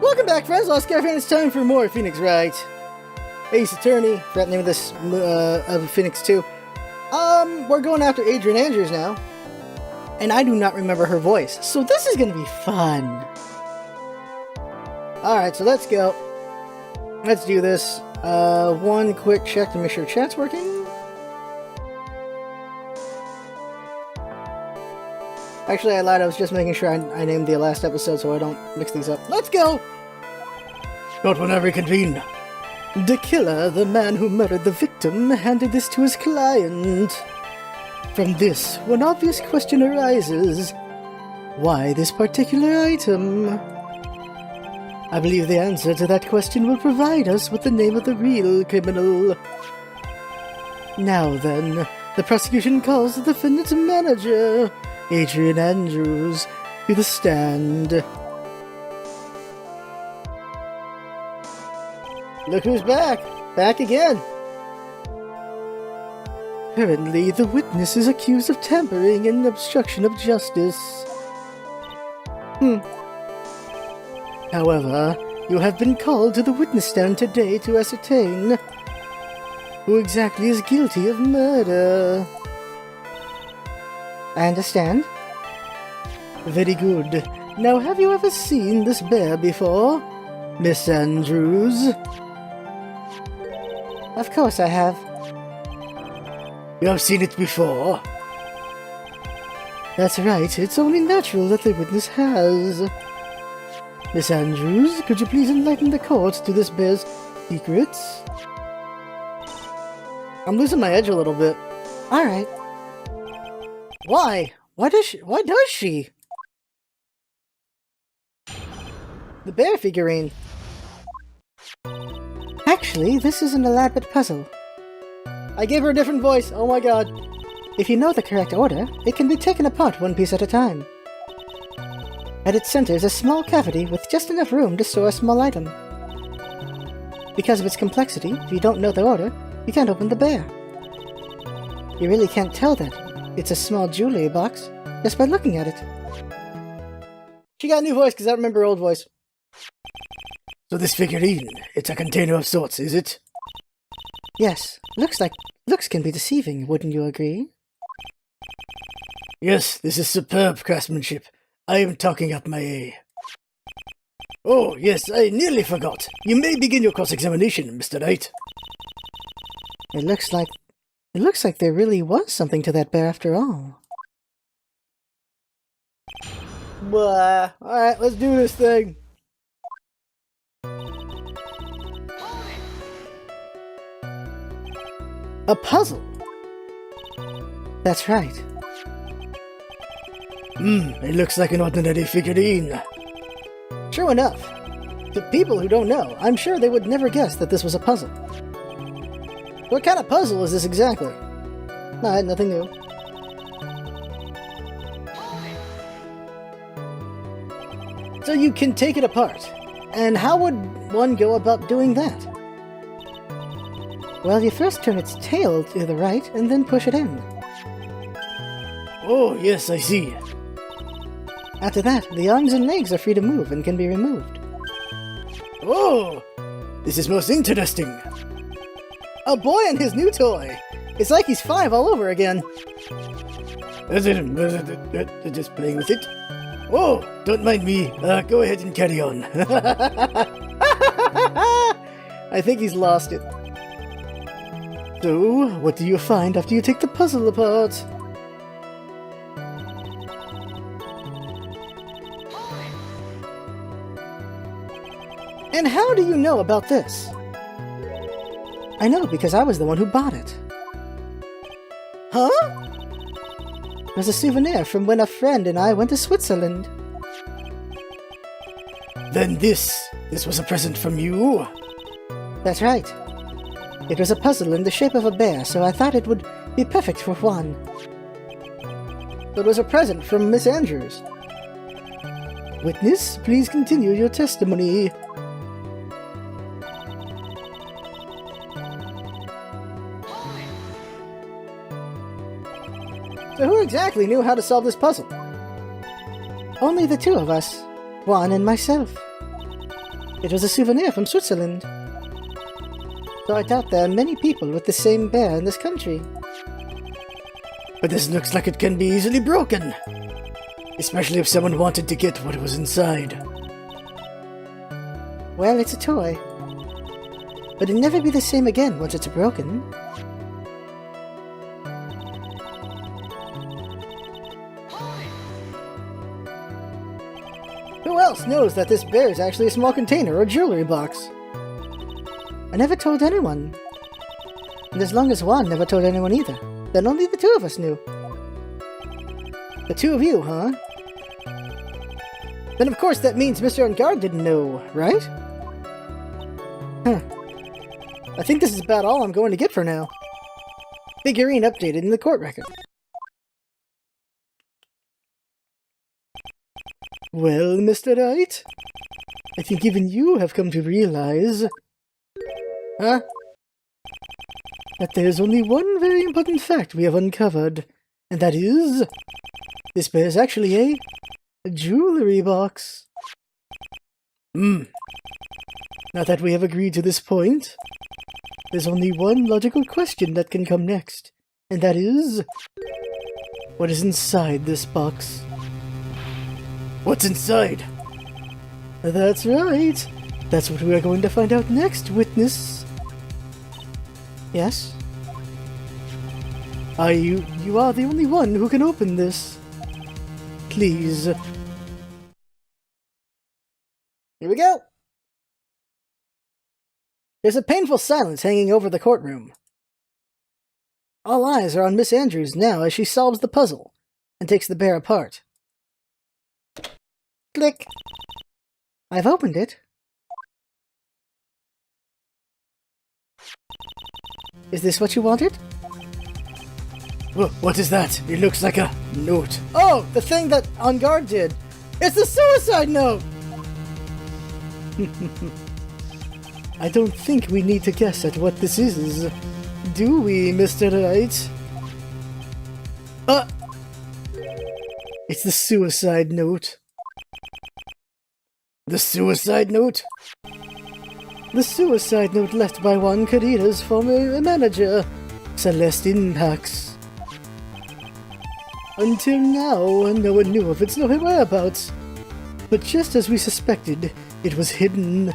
Welcome back, friends. LostScarf, and it's time for more Phoenix Wright. Ace Attorney, forgot the name of this, of Phoenix 2. We're going after Adrian Andrews now. And I do not remember her voice, so this is gonna be fun. Alright, so let's go. Let's do this. One quick check to make sure chat's working. Actually, I lied. I was just making sure I named the last episode so I don't mix these up. Let's go! Not whenever we convene. The killer, the man who murdered the victim, handed this to his client. From this, one obvious question arises. Why this particular item? I believe the answer to that question will provide us with the name of the real criminal. Now then, the prosecution calls the defendant's manager, Adrian Andrews, to the stand. Look who's back! Back again! Currently, the witness is accused of tampering and obstruction of justice. However, you have been called to the witness stand today to ascertain who exactly is guilty of murder. I understand. Very good. Now, have you ever seen this bear before, Miss Andrews? Of course I have. You have seen it before? That's right. It's only natural that the witness has. Miss Andrews, could you please enlighten the court to this bear's secrets? I'm losing my edge a little bit. Alright. Why? Why does she? The bear figurine. Actually, this is an elaborate puzzle. I gave her a different voice, oh my god. If you know the correct order, it can be taken apart one piece at a time. At its center is a small cavity with just enough room to store a small item. Because of its complexity, if you don't know the order, you can't open the bear. You really can't tell that it's a small jewelry box just by looking at it. She got a new voice because I don't remember her old voice. So this figurine, it's a container of sorts, is it? Yes. Looks can be deceiving, wouldn't you agree? Yes, this is superb craftsmanship. I am talking up my A. Oh, yes, I nearly forgot. You may begin your cross-examination, Mr. Wright. It looks like there really was something to that bear after all. Blah. Alright, let's do this thing. A puzzle? That's right. It looks like an ordinary figurine. True enough. To people who don't know, I'm sure they would never guess that this was a puzzle. What kind of puzzle is this exactly? Alright, nothing new. So you can take it apart. And how would one go about doing that? Well, you first turn its tail to the right, and then push it in. Oh, yes, I see. After that, the arms and legs are free to move and can be removed. Oh! This is most interesting! A boy and his new toy! It's like he's 5 all over again! Just playing with it. Oh, don't mind me. Go ahead and carry on. I think he's lost it. So, what do you find after you take the puzzle apart? And how do you know about this? I know because I was the one who bought it. Huh? It was a souvenir from when a friend and I went to Switzerland. Then this was a present from you? That's right. It was a puzzle in the shape of a bear, so I thought it would be perfect for Juan. It was a present from Miss Andrews. Witness, please continue your testimony. So who exactly knew how to solve this puzzle? Only the two of us, Juan and myself. It was a souvenir from Switzerland. So I doubt there are many people with the same bear in this country. But this looks like it can be easily broken. Especially if someone wanted to get what was inside. Well, it's a toy. But it'll never be the same again once it's broken. Who else knows that this bear is actually a small container or jewelry box? I never told anyone. And as long as Juan never told anyone either, then only the two of us knew. The two of you, huh? Then of course that means Mr. Ungard didn't know, right? Huh. I think this is about all I'm going to get for now. Figurine updated in the court record. Well, Mr. Wright, I think even you have come to realize... Huh? That there's only one very important fact we have uncovered, and that is... this bear is actually a jewelry box. Now that we have agreed to this point, there's only one logical question that can come next, and that is... what is inside this box? What's inside? That's right. That's what we are going to find out next, witness. Yes? You are the only one who can open this. Please. Here we go. There's a painful silence hanging over the courtroom. All eyes are on Miss Andrews now as she solves the puzzle and takes the bear apart. Click. I've opened it. Is this what you wanted? What is that? It looks like a note. Oh, the thing that Ungard did. It's the suicide note! I don't think we need to guess at what this is. Do we, Mr. Wright? It's the suicide note. The suicide note? The suicide note left by Juan Carrera's former manager, Celestine Pax. Until now, no one knew of its whereabouts. But just as we suspected, it was hidden.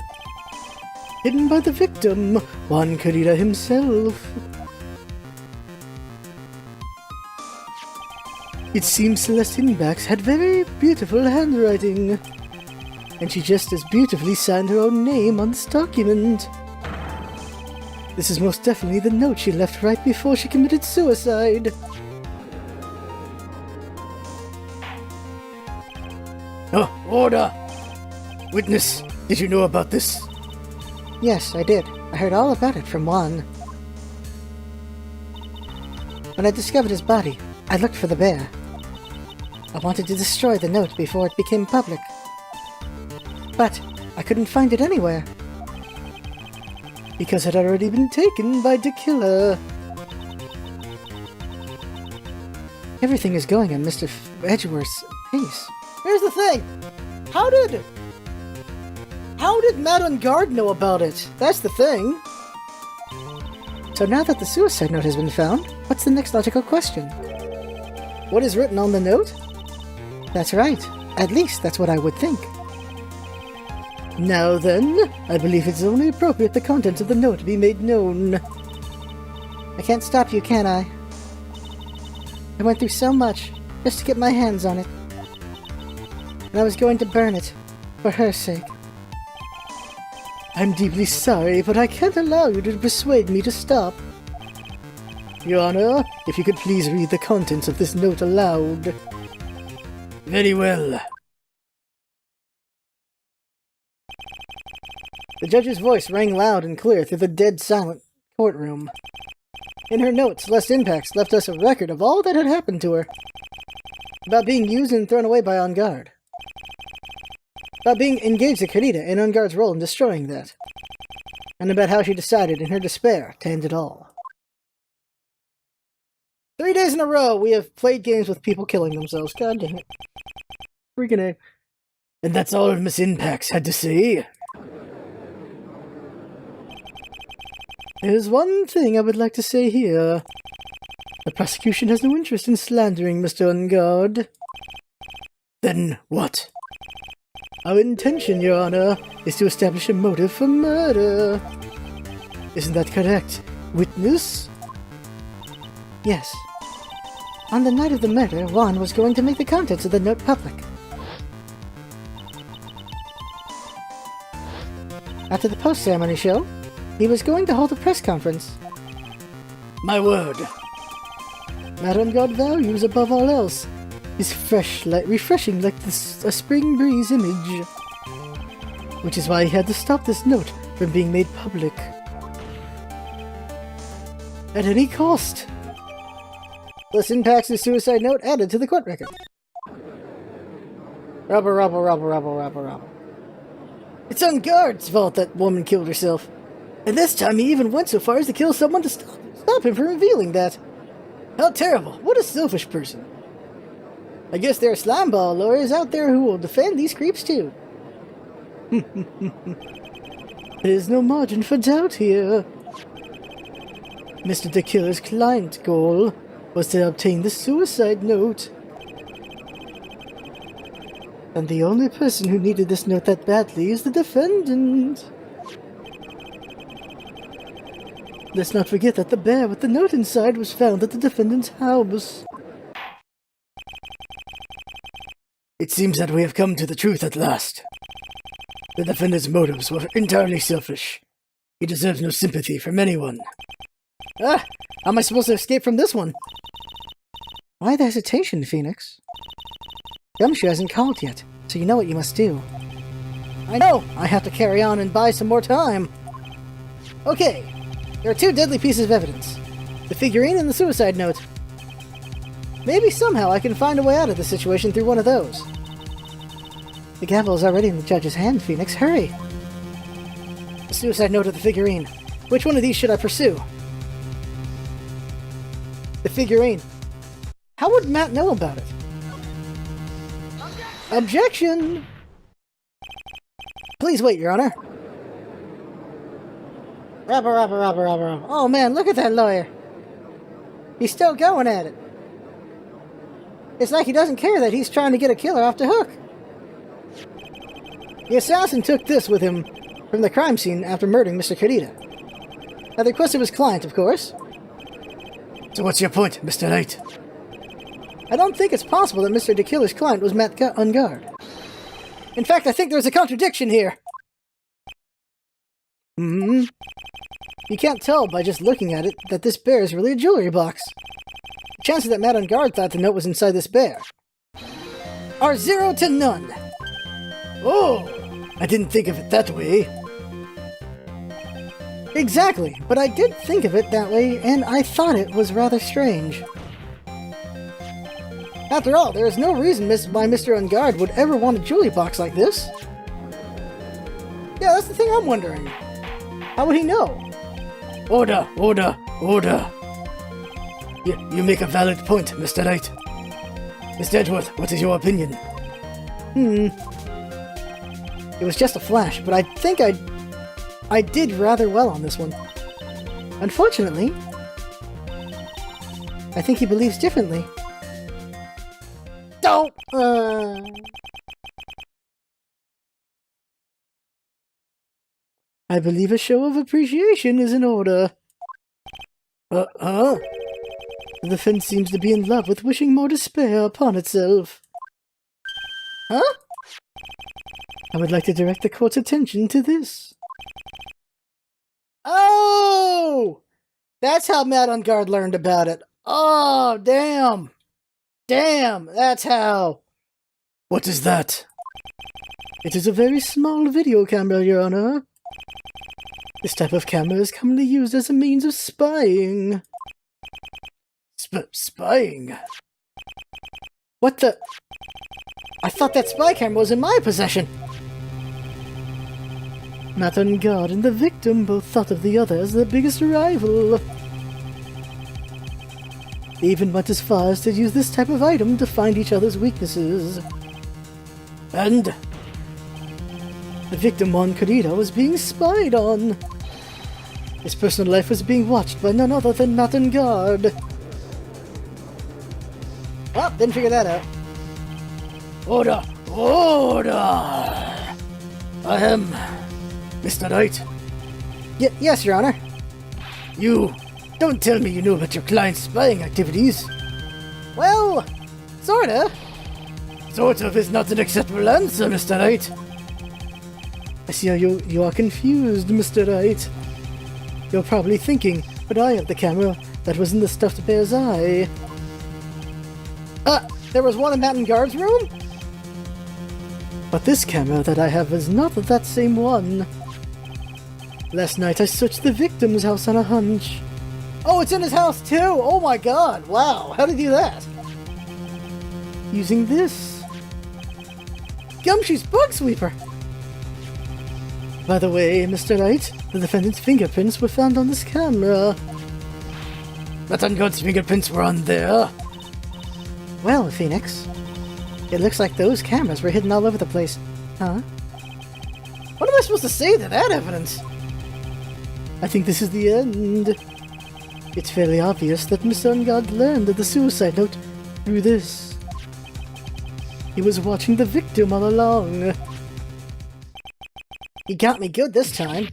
Hidden by the victim, Juan Carrera himself. It seems Celestine Pax had very beautiful handwriting. And she just as beautifully signed her own name on this document. This is most definitely the note she left right before she committed suicide. Oh, order! Witness, did you know about this? Yes, I did. I heard all about it from Juan. When I discovered his body, I looked for the bear. I wanted to destroy the note before it became public. But I couldn't find it anywhere. Because it had already been taken by the killer. Everything is going at Mr. Edgeworth's pace. Here's the thing! How did Matt Ungard know about it? That's the thing. So now that the suicide note has been found, what's the next logical question? What is written on the note? That's right. At least that's what I would think. Now then, I believe it's only appropriate the contents of the note be made known. I can't stop you, can I? I went through so much just to get my hands on it. And I was going to burn it, for her sake. I'm deeply sorry, but I can't allow you to persuade me to stop. Your Honor, if you could please read the contents of this note aloud. Very well. The judge's voice rang loud and clear through the dead silent courtroom. In her notes, Celestine Pax left us a record of all that had happened to her. About being used and thrown away by Ungard. About being engaged to Carrera and Ungard's role in destroying that. And about how she decided in her despair to end it all. 3 days in a row we have played games with people killing themselves. God damn it. Freaking A. And that's all Miss Pax had to say. There's one thing I would like to say here. The prosecution has no interest in slandering Mr. Ungard. Then what? Our intention, Your Honor, is to establish a motive for murder. Isn't that correct, witness? Yes. On the night of the murder, Juan was going to make the contents of the note public. After the post-ceremony show, he was going to hold a press conference. My word. Madame God values above all else is refreshing like a spring breeze image. Which is why he had to stop this note from being made public. At any cost. This impacts the suicide note added to the court record. Rubber. It's Ungard's fault that woman killed herself. And this time he even went so far as to kill someone to stop him from revealing that. How terrible. What a selfish person. I guess there are slimeball lawyers out there who will defend these creeps too. There's no margin for doubt here. Mr. the Killer's client's goal was to obtain the suicide note. And the only person who needed this note that badly is the defendant. Let's not forget that the bear with the note inside was found at the defendant's house. It seems that we have come to the truth at last. The defendant's motives were entirely selfish. He deserves no sympathy from anyone. How am I supposed to escape from this one? Why the hesitation, Phoenix? Gumshoe hasn't called yet, so you know what you must do. I know! I have to carry on and buy some more time. Okay, there are two deadly pieces of evidence. The figurine and the suicide note. Maybe somehow I can find a way out of the situation through one of those. The gavel is already in the judge's hand, Phoenix. Hurry! The suicide note or the figurine. Which one of these should I pursue? The figurine. How would Matt know about it? Objection! Please wait, Your Honor. Rubber. Oh man, look at that lawyer. He's still going at it. It's like he doesn't care that he's trying to get a killer off the hook. The assassin took this with him from the crime scene after murdering Mr. Carita. At the request of his client, of course. So what's your point, Mr. Knight? I don't think it's possible that Mr. DeKiller's client was Matt Ungard. In fact, I think there's a contradiction here. You can't tell by just looking at it that this bear is really a jewelry box. The chances that Matt Ungard thought the note was inside this bear are 0 to none. Oh, I didn't think of it that way. Exactly, but I did think of it that way, and I thought it was rather strange. After all, there is no reason why Mr. Ungard would ever want a jewelry box like this. Yeah, that's the thing I'm wondering. How would he know? Order! You make a valid point, Mr. Knight. Mr. Edgeworth, what is your opinion? It was just a flash, but I think I did rather well on this one. Unfortunately, I think he believes differently. Don't! I believe a show of appreciation is in order. The defense seems to be in love with wishing more despair upon itself. Huh? I would like to direct the court's attention to this. Oh! That's how Matt Ungard learned about it. Oh, damn! Damn, that's how. What is that? It is a very small video camera, Your Honor. This type of camera is commonly used as a means of spying. Spying? What the? I thought that spy camera was in my possession. Matt Ungard and the victim both thought of the other as their biggest rival. They even went as far as to use this type of item to find each other's weaknesses. And the victim, Juan Carita, was being spied on. His personal life was being watched by none other than Mountain Guard. Well, didn't figure that out. Order! Order! I am Mr. Wright. Yes, Your Honor. You don't tell me you know about your client's spying activities. Well, sorta. Sort of is not an acceptable answer, Mr. Wright. I see how you are confused, Mr. Wright. You're probably thinking, but I have the camera that was in the stuffed bear's eye. There was one in Mountain Guard's room? But this camera that I have is not that same one. Last night I searched the victim's house on a hunch. Oh, it's in his house too? Oh my god, wow, how did he do that? Using this. Gumshoe's Bug Sweeper! By the way, Mr. Wright, the defendant's fingerprints were found on this camera. Mountain Guard's fingerprints were on there. Well, Phoenix, it looks like those cameras were hidden all over the place, huh? What am I supposed to say to that evidence? I think this is the end. It's fairly obvious that Mr. Ungod learned of the suicide note through this. He was watching the victim all along. He got me good this time.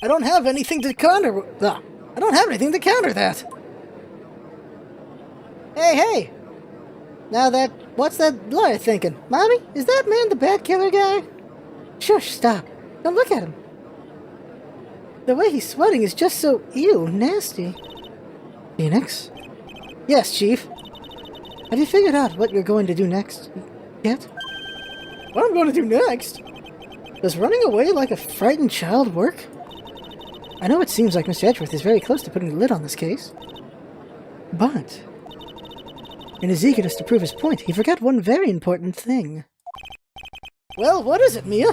I don't have anything to counter. I don't have anything to counter that. Hey! What's that lawyer thinking? Mommy, is that man the bad killer guy? Shush, stop. Don't look at him. The way he's sweating is just so, nasty. Phoenix? Yes, Chief. Have you figured out what you're going to do next yet? What I'm going to do next? Does running away like a frightened child work? I know it seems like Mr. Edgeworth is very close to putting the lid on this case. But in his eagerness to prove his point, he forgot one very important thing. Well, what is it, Mia?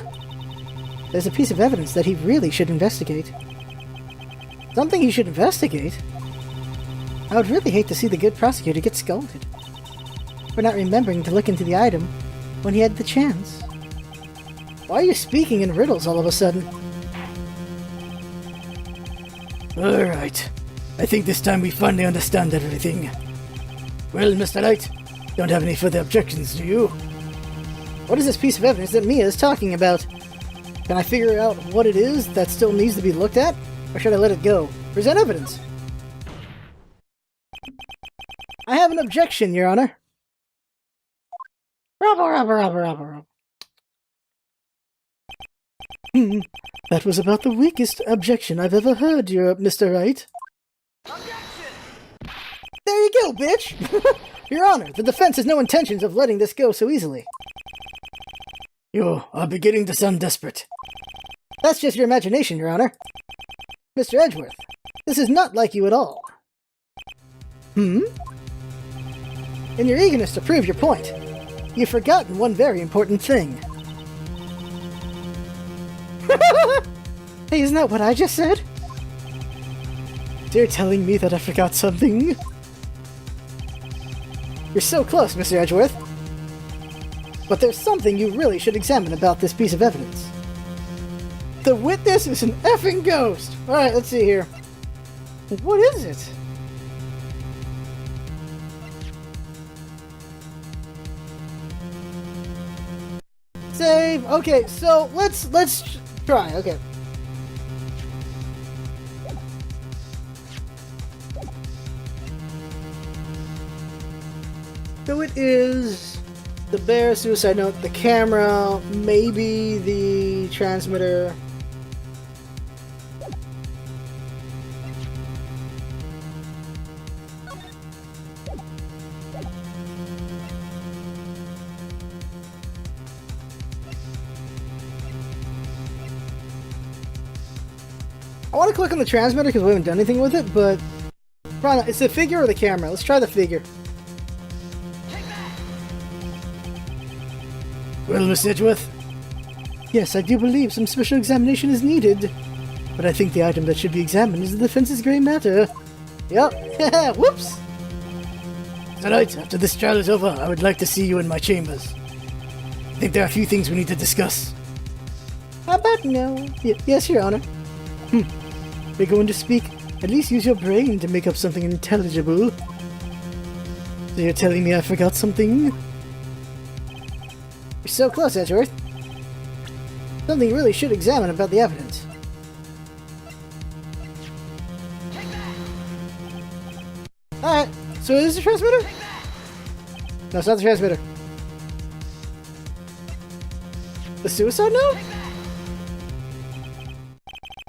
There's a piece of evidence that he really should investigate. Something he should investigate? I would really hate to see the good prosecutor get scolded for not remembering to look into the item when he had the chance. Why are you speaking in riddles all of a sudden? Alright. I think this time we finally understand everything. Well, Mr. Light, don't have any further objections, do you? What is this piece of evidence that Mia is talking about? Can I figure out what it is that still needs to be looked at? Or should I let it go? Present evidence. I have an objection, Your Honor. Robber. That was about the weakest objection I've ever heard, Mr. Wright. There you go, bitch! Your Honor, the defense has no intentions of letting this go so easily. You are beginning to sound desperate. That's just your imagination, Your Honor. Mr. Edgeworth, this is not like you at all. In your eagerness to prove your point, you've forgotten one very important thing. Hey, isn't that what I just said? You're telling me that I forgot something? You're so close, Mr. Edgeworth. But there's something you really should examine about this piece of evidence. The witness is an effing ghost! Alright, let's see here. What is it? Save! Okay, so let's try, okay. So it is the bear suicide note, the camera, maybe the transmitter. I want to click on the transmitter because we haven't done anything with it, but probably not. It's the figure or the camera. Let's try the figure. Well, Miss Edgeworth? Yes, I do believe some special examination is needed. But I think the item that should be examined is the defense's gray matter. Yep. Whoops! Tonight, after this trial is over, I would like to see you in my chambers. I think there are a few things we need to discuss. How about no? Yes, Your Honor. If you're going to speak, at least use your brain to make up something intelligible. So you're telling me I forgot something? You're so close, Edgeworth. Something you really should examine about the evidence. Alright, so is this the transmitter? No, it's not the transmitter. The suicide note?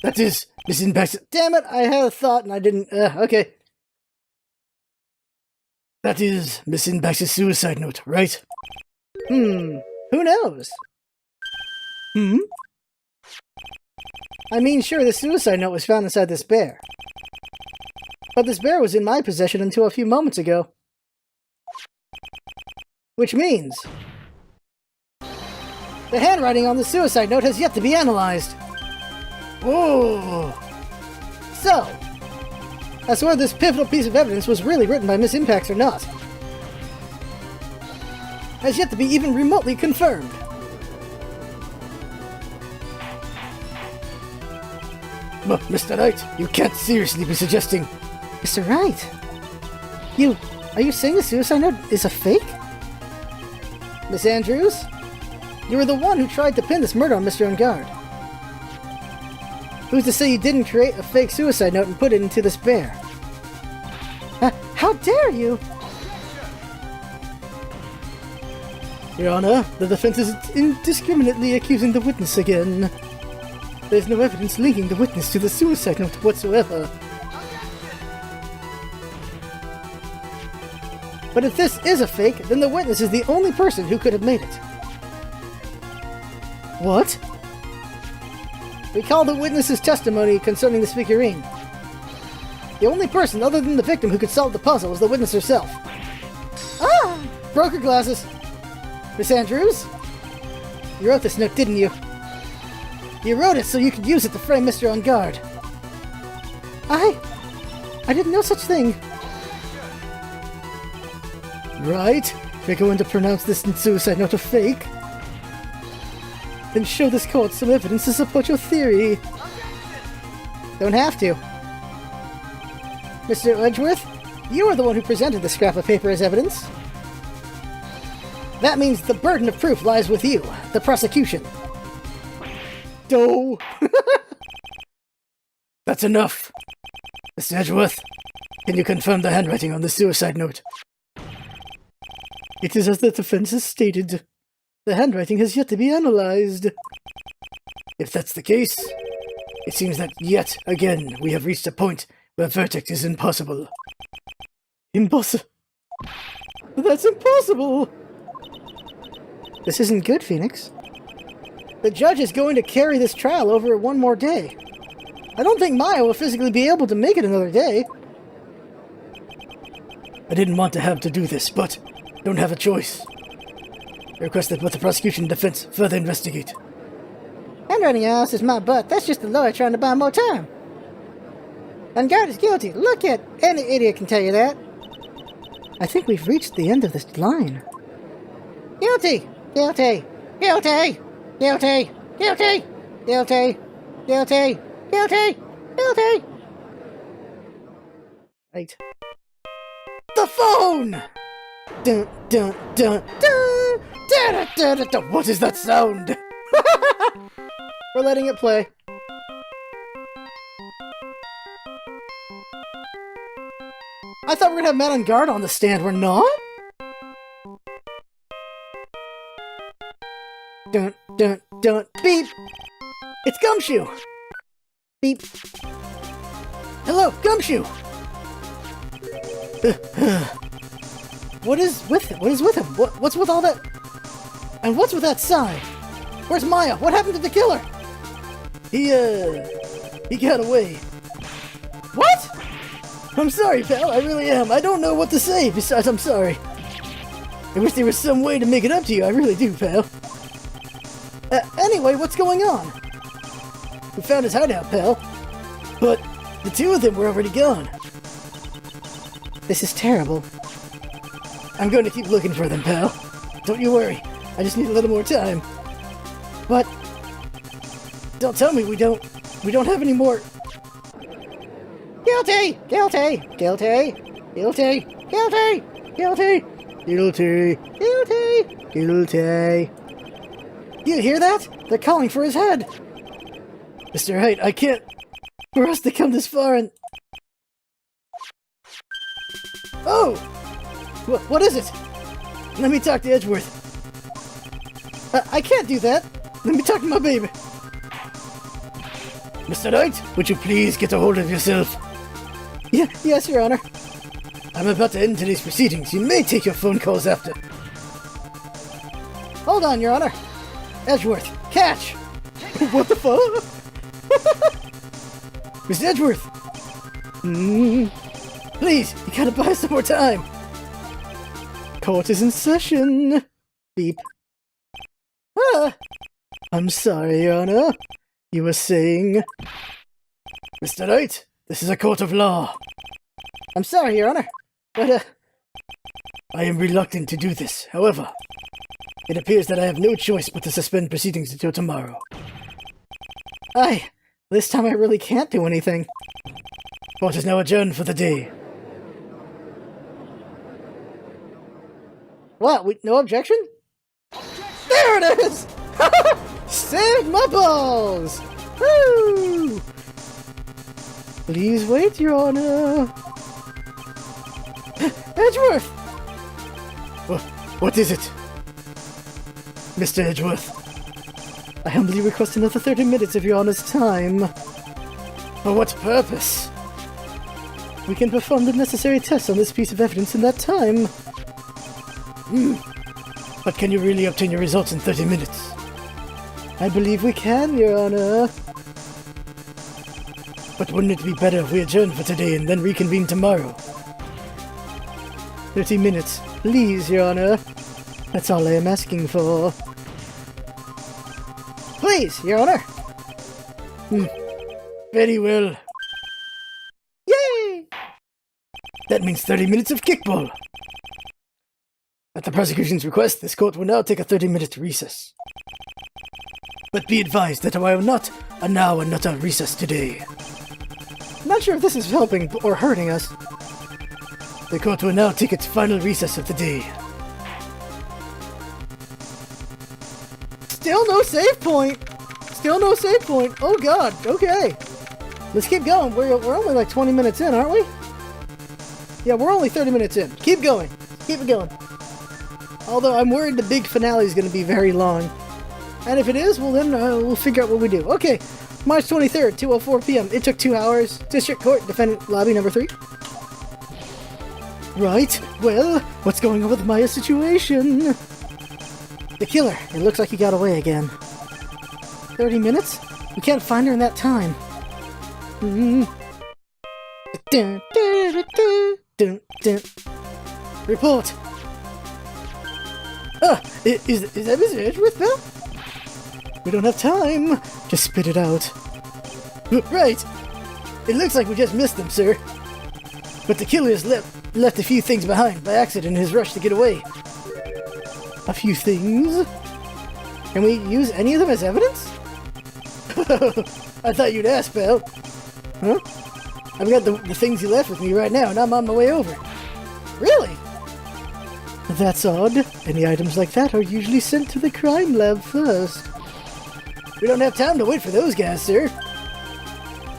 That is Miss Baxter's. Damn it, I had a thought and I didn't. Okay. That is Miss Baxter's suicide note, right? Who knows? I mean, sure, the suicide note was found inside this bear. But this bear was in my possession until a few moments ago. Which means... the handwriting on the suicide note has yet to be analyzed. Whoa! So, as to whether this pivotal piece of evidence was really written by Miss Impax or not, has yet to be even remotely confirmed. But, Mr. Wright, you can't seriously be suggesting... Mr. Wright? Are you saying the suicide note is a fake? Miss Andrews? You were the one who tried to pin this murder on Mr. Ungard. Who's to say you didn't create a fake suicide note and put it into this bear? How dare you! Your Honor, the defense is indiscriminately accusing the witness again. There's no evidence linking the witness to the suicide note whatsoever. But if this is a fake, then the witness is the only person who could have made it. What? Recall the witness's testimony concerning this figurine. The only person other than the victim who could solve the puzzle was the witness herself. Ah! Broke her glasses. Miss Andrews? You wrote this note, didn't you? You wrote it so you could use it to frame Mr. Ungard. I didn't know such thing. Right? If you're going to pronounce this suicide note a fake, then show this court some evidence to support your theory. Don't have to. Mr. Edgeworth, you are the one who presented the scrap of paper as evidence. That means the burden of proof lies with you, the prosecution. No! That's enough. Mr. Edgeworth, can you confirm the handwriting on the suicide note? It is as the defense has stated. The handwriting has yet to be analyzed. If that's the case, it seems that yet again we have reached a point where verdict is impossible. Impossible? That's impossible! This isn't good, Phoenix. The judge is going to carry this trial over one more day. I don't think Maya will physically be able to make it another day. I didn't want to have to do this, but don't have a choice. I request that both the prosecution and defense further investigate. Handwriting analysis is my butt. That's just the lawyer trying to buy more time. Ungard is guilty. Look at any idiot can tell you that. I think we've reached the end of this line. Guilty! Guilty! Guilty! Guilty! Guilty! Guilty! Guilty! Guilty! Guilty! Right. The phone! Dun dun dun dun! Da, da, da, da. What is that sound? We're letting it play. I thought we were gonna have Matt on guard on the stand. We're not? Dun dun dun. Beep! It's Gumshoe! Beep. Hello, Gumshoe! What is with him? What is with him? What's with all that? And what's with that sign? Where's Maya? What happened to the killer? He got away. What? I'm sorry, pal. I really am. I don't know what to say. Besides, I'm sorry. I wish there was some way to make it up to you. I really do, pal. Anyway, what's going on? We found his hideout, pal. But the two of them were already gone. This is terrible. I'm going to keep looking for them, pal. Don't you worry. I just need a little more time. But don't tell me we don't have any more. Guilty! Guilty! Guilty! Guilty! Guilty! Guilty! Guilty! Guilty! Guilty! Do you hear that? They're calling for his head! Mr. Wright, I can't... For us to come this far and... Oh! What is it? Let me talk to Edgeworth. I can't do that! Let me talk to my baby. Mr. Knight, would you please get a hold of yourself? Yes, Your Honor. I'm about to end today's proceedings. You may take your phone calls after. Hold on, Your Honor. Edgeworth, catch! What the fuck? Mr. Edgeworth! Please, you gotta buy some more time. Court is in session. Beep. I'm sorry, Your Honor. You were saying... Mr. Knight, this is a court of law. I'm sorry, Your Honor, but, I am reluctant to do this. However, it appears that I have no choice but to suspend proceedings until tomorrow. this time I really can't do anything. Court is now adjourned for the day. What, no objection? There it is! Save my balls! Woo! Please wait, Your Honor. Edgeworth! What is it? Mr. Edgeworth, I humbly request another 30 minutes of Your Honor's time. For what purpose? We can perform the necessary tests on this piece of evidence in that time. But can you really obtain your results in 30 minutes? I believe we can, Your Honor. But wouldn't it be better if we adjourn for today and then reconvene tomorrow? 30 minutes, please, Your Honor. That's all I am asking for. Please, Your Honor. Very well. Yay! That means 30 minutes of kickball. At the prosecution's request, this court will now take a 30-minute recess. But be advised that I will not allow another recess today. Not sure if this is helping or hurting us. The court will now take its final recess of the day. Still no save point! Still no save point! Oh god, okay. Let's keep going. We're only like 20 minutes in, aren't we? Yeah, we're only 30 minutes in. Keep going. Keep it going. Although I'm worried the big finale is going to be very long. And if it is, well then we'll figure out what we do. Okay, March 23rd, 2:04 p.m. It took 2 hours. District Court, Defendant Lobby number 3. Right, well, what's going on with Maya's situation? The killer. It looks like he got away again. 30 minutes? We can't find her in that time. Dun, dun, dun, dun, dun. Report! Is that Miss Edgeworth, Bell? We don't have time. Just spit it out. Right. It looks like we just missed them, sir. But the killer's left a few things behind by accident in his rush to get away. A few things? Can we use any of them as evidence? I thought you'd ask, Belle. Huh? I've got the things you left with me right now, and I'm on my way over. Really? That's odd. Any items like that are usually sent to the crime lab first. We don't have time to wait for those guys, sir.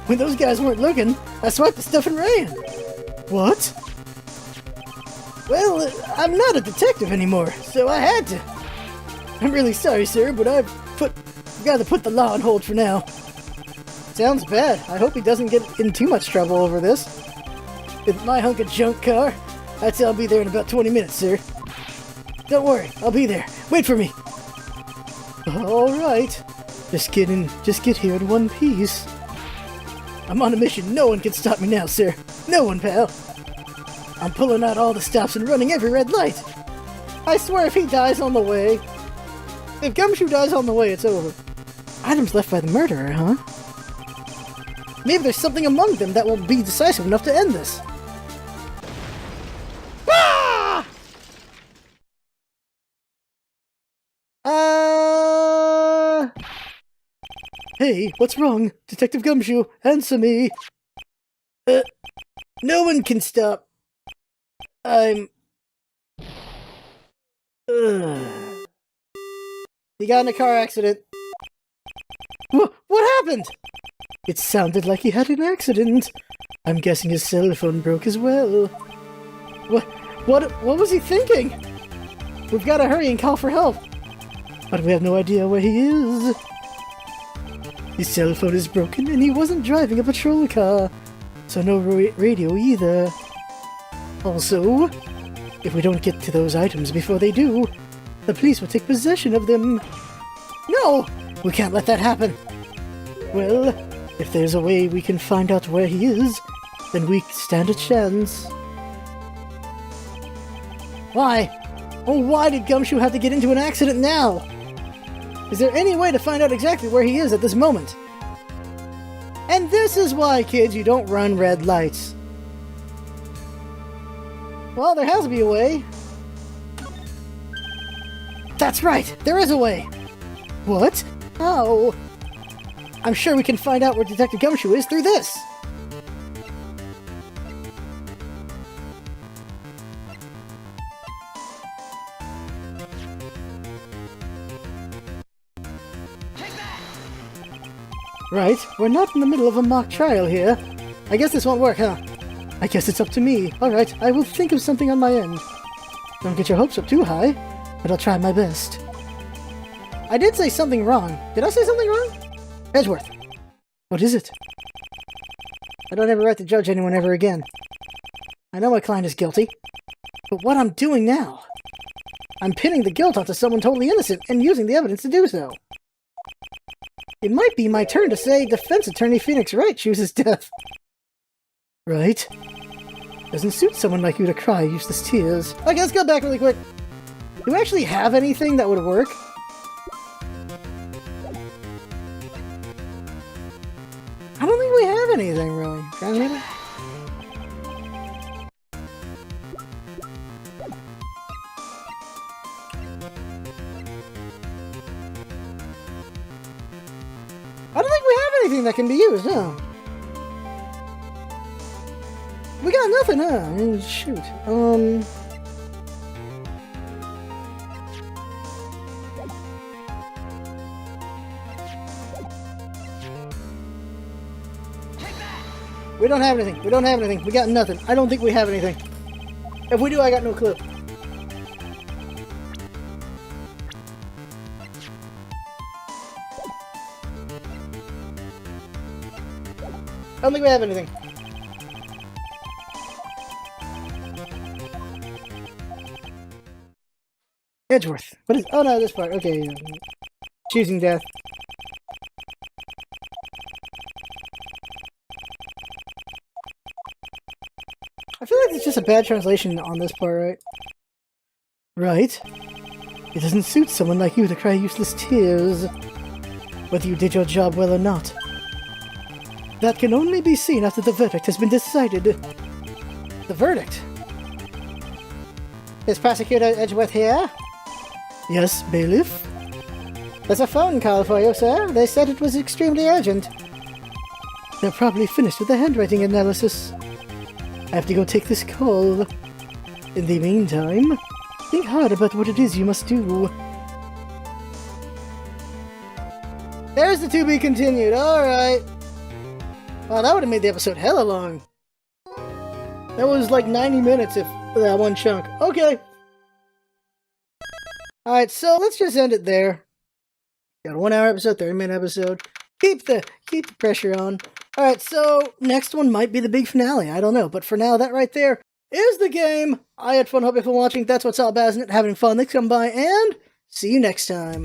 When those guys weren't looking, I swiped the stuff and ran. What? Well, I'm not a detective anymore, so I had to. I'm really sorry, sir, but I've got to put the law on hold for now. Sounds bad. I hope he doesn't get in too much trouble over this. With my hunk of junk car, I'd say I'll be there in about 20 minutes, sir. Don't worry, I'll be there. Wait for me. All right. Just get here in one piece. I'm on a mission. No one can stop me now, sir. No one, pal. I'm pulling out all the stops and running every red light. I swear if he dies on the way... If Gumshoe dies on the way, it's over. Items left by the murderer, huh? Maybe there's something among them that will be decisive enough to end this. Ah! Hey, what's wrong? Detective Gumshoe, answer me. No one can stop. I'm... He got in a car accident. What happened? It sounded like he had an accident. I'm guessing his cell phone broke as well. What was he thinking? We've got to hurry and call for help. But we have no idea where he is. His cell phone is broken and he wasn't driving a patrol car, so no radio either. Also, if we don't get to those items before they do, the police will take possession of them. No! We can't let that happen. Well, if there's a way we can find out where he is, then we stand a chance. Why? Oh, why did Gumshoe have to get into an accident now? Is there any way to find out exactly where he is at this moment? And this is why, kids, you don't run red lights. Well, there has to be a way. That's right! There is a way! What? Oh. I'm sure we can find out where Detective Gumshoe is through this! Right, we're not in the middle of a mock trial here. I guess this won't work, huh? I guess it's up to me. Alright, I will think of something on my end. Don't get your hopes up too high, but I'll try my best. I did say something wrong. Did I say something wrong? Edgeworth. What is it? I don't have a right to judge anyone ever again. I know my client is guilty, but what I'm doing now, I'm pinning the guilt onto someone totally innocent and using the evidence to do so. It might be my turn to say defense attorney Phoenix Wright chooses death. Right? Doesn't suit someone like you to cry useless tears. Okay, let's go back really quick. Do we actually have anything that would work? I don't think we have anything, really. Maybe? I don't think we have anything that can be used, no. We got nothing, huh? Shoot. We don't have anything. We don't have anything. We got nothing. I don't think we have anything. If we do, I got no clue. I don't think we have anything. Edgeworth. What is... Oh no, this part. Okay. Choosing death. I feel like it's just a bad translation on this part, right? Right. It doesn't suit someone like you to cry useless tears, whether you did your job well or not. That can only be seen after the verdict has been decided. The verdict? Is Prosecutor Edgeworth here? Yes, bailiff? There's a phone call for you, sir. They said it was extremely urgent. They're probably finished with the handwriting analysis. I have to go take this call. In the meantime, think hard about what it is you must do. There's the to be continued, alright. Wow, that would have made the episode hella long. That was like 90 minutes if that one chunk. Okay. Alright, so let's just end it there. Got a 1 hour episode, 30-minute episode. Keep the pressure on. Alright, so next one might be the big finale. I don't know. But for now, that right there is the game. I had fun. Hope you're watching. That's what's up, Basnet. Having fun. Thanks for coming by, and see you next time.